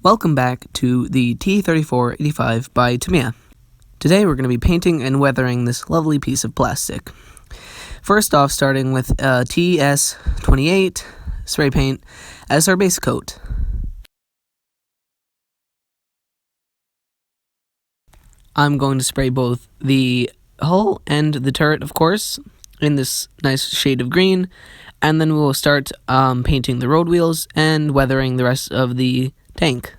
Welcome back to the T34 by Tamiya. Today we're going to be painting and weathering this lovely piece of plastic. First off, starting with TS28 spray paint as our base coat. I'm going to spray both the hull and the turret, of course, in this nice shade of green, and then we will start painting the road wheels and weathering the rest of the tank.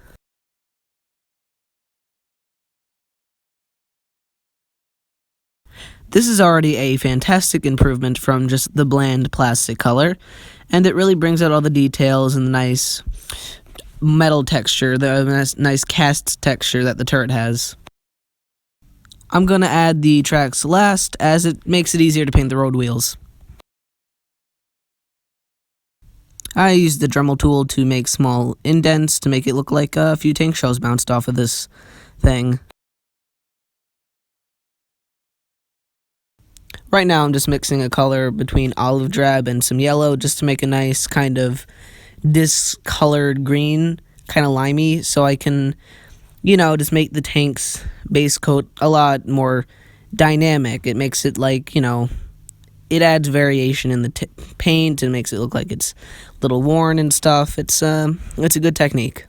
This is already a fantastic improvement from just the bland plastic color, and it really brings out all the details and the nice metal texture, the nice cast texture that the turret has. I'm going to add the tracks last, as it makes it easier to paint the road wheels. I used the Dremel tool to make small indents to make it look like a few tank shells bounced off of this thing. Right now I'm just mixing a color between olive drab and some yellow just to make a nice kind of discolored green, kind of limey, so I can, just make the tank's base coat a lot more dynamic. It makes it like, it adds variation in the paint and makes it look like it's a little worn and stuff. It's a good technique.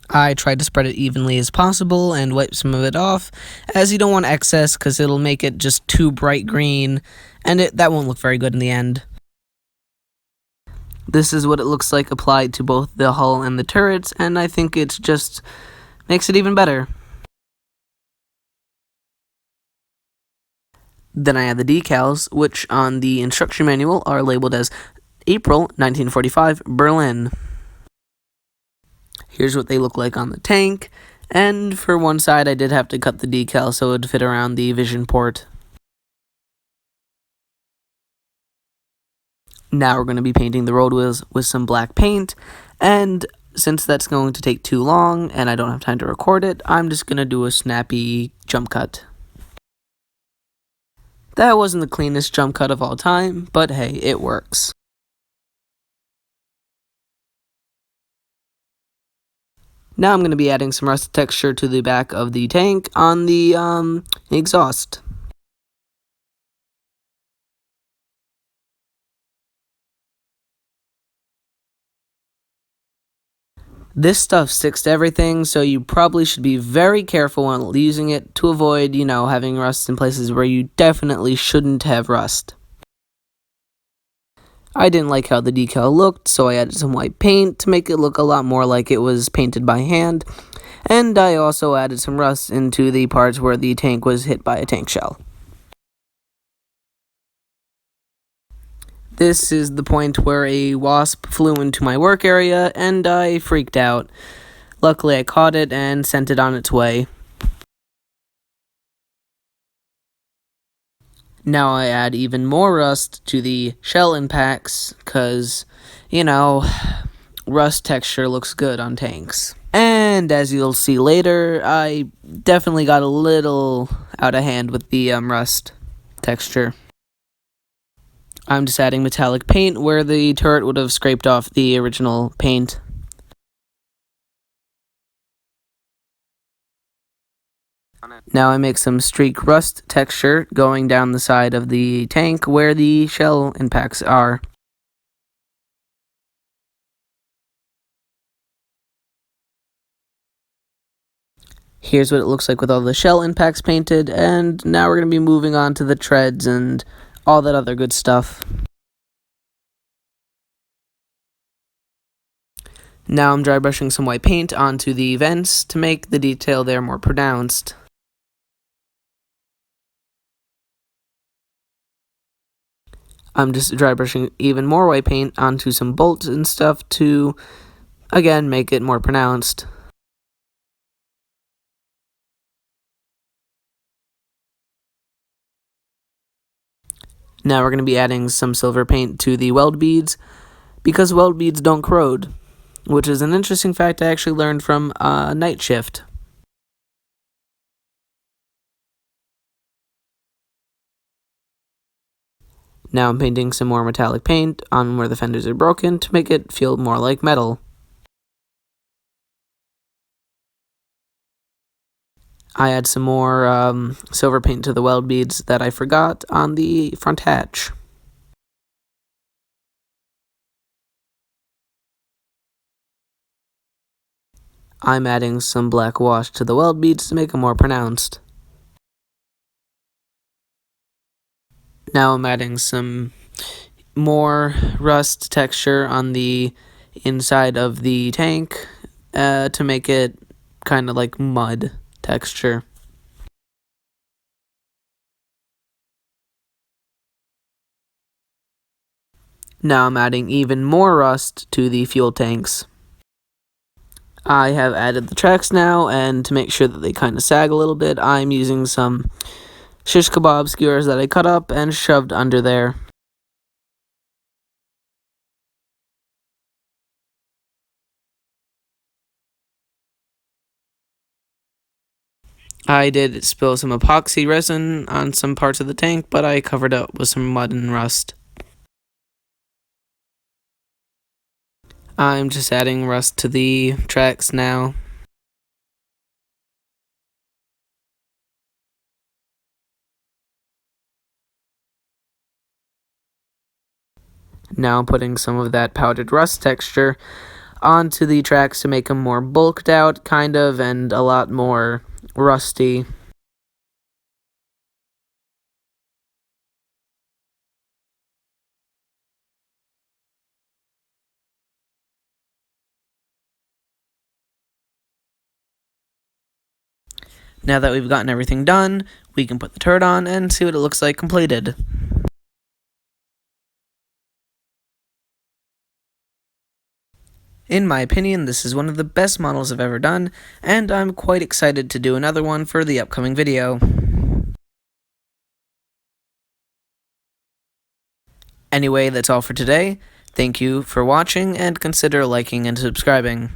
I tried to spread it evenly as possible and wipe some of it off, as you don't want excess because it'll make it just too bright green, and that won't look very good in the end. This is what it looks like applied to both the hull and the turrets, and I think it just makes it even better. Then I add the decals, which on the instruction manual are labeled as April 1945, Berlin. Here's what they look like on the tank, and for one side I did have to cut the decal so it would fit around the vision port. Now we're going to be painting the road wheels with some black paint, and since that's going to take too long and I don't have time to record it, I'm just going to do a snappy jump cut. That wasn't the cleanest jump cut of all time, but hey, it works. Now I'm going to be adding some rust texture to the back of the tank on the exhaust. This stuff sticks to everything, so you probably should be very careful when using it to avoid, having rust in places where you definitely shouldn't have rust. I didn't like how the decal looked, so I added some white paint to make it look a lot more like it was painted by hand, and I also added some rust into the parts where the tank was hit by a tank shell. This is the point where a wasp flew into my work area, and I freaked out. Luckily I caught it and sent it on its way. Now I add even more rust to the shell impacts, because, rust texture looks good on tanks. And as you'll see later, I definitely got a little out of hand with the rust texture. I'm just adding metallic paint where the turret would have scraped off the original paint. Now I make some streak rust texture going down the side of the tank where the shell impacts are. Here's what it looks like with all the shell impacts painted, and now we're going to be moving on to the treads and all that other good stuff. Now I'm dry brushing some white paint onto the vents to make the detail there more pronounced. I'm just dry brushing even more white paint onto some bolts and stuff to, again, make it more pronounced. Now we're going to be adding some silver paint to the weld beads, because weld beads don't corrode, which is an interesting fact I actually learned from Night Shift. Now I'm painting some more metallic paint on where the fenders are broken to make it feel more like metal. I add some more silver paint to the weld beads that I forgot on the front hatch. I'm adding some black wash to the weld beads to make them more pronounced. Now I'm adding some more rust texture on the inside of the tank to make it kind of like mud texture. Now I'm adding even more rust to the fuel tanks. I have added the tracks now, and to make sure that they kind of sag a little bit, I'm using some shish kebab skewers that I cut up and shoved under there. I did spill some epoxy resin on some parts of the tank, but I covered up with some mud and rust. I'm just adding rust to the tracks now. Now I'm putting some of that powdered rust texture onto the tracks to make them more bulked out, kind of, and a lot more rusty. Now that we've gotten everything done, we can put the turret on and see what it looks like completed. In my opinion, this is one of the best models I've ever done, and I'm quite excited to do another one for the upcoming video. Anyway, that's all for today. Thank you for watching, and consider liking and subscribing.